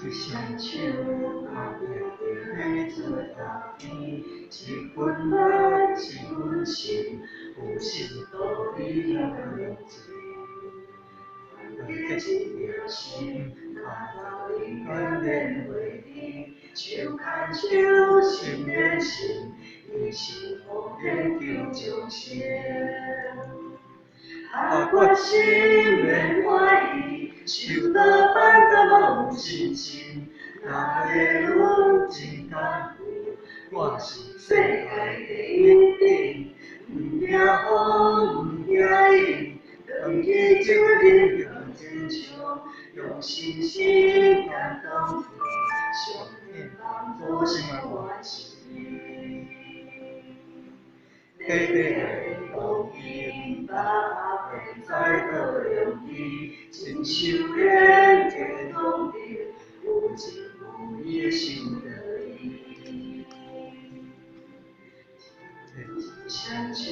一双手拍拼着做大天，一份爱，一份情，有心道理来用情。结一条心，脚踏勇敢连袂离，手牵手心连心，一心互相求众生。决心免怀疑，受到反感嘛有信心，若会愈真甘有，我是世界第一等。不惊风，不惊雨，扛起责任向前冲，用信心感动人，上天保证我是你。短短的路径，踏遍再多勇气，亲手连接讲着，有情有义的心得意。双手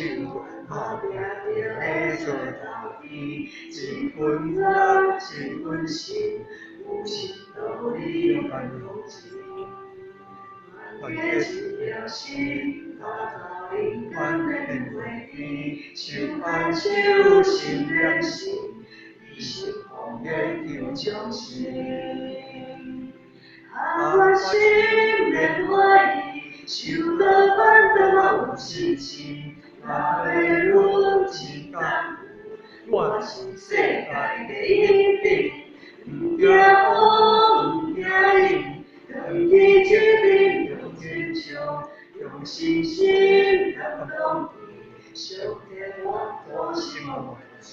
拍拼着做大天，一份热，一份情，有情道理用感用情。团结一条心，脚踏勇敢连袂离，手牵手心连心，一心互相求众生。决心免怀疑，受到反感嘛有信心，若会愈真甘有，我是世界第一等。不惊风，不惊雨，扛起责任向前冲，用信心感动你，上天保心我心。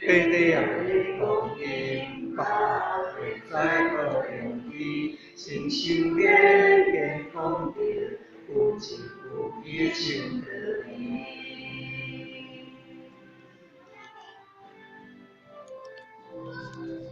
短短的路径，踏遍再多勇气，亲手连接讲着，有情有义的情得意。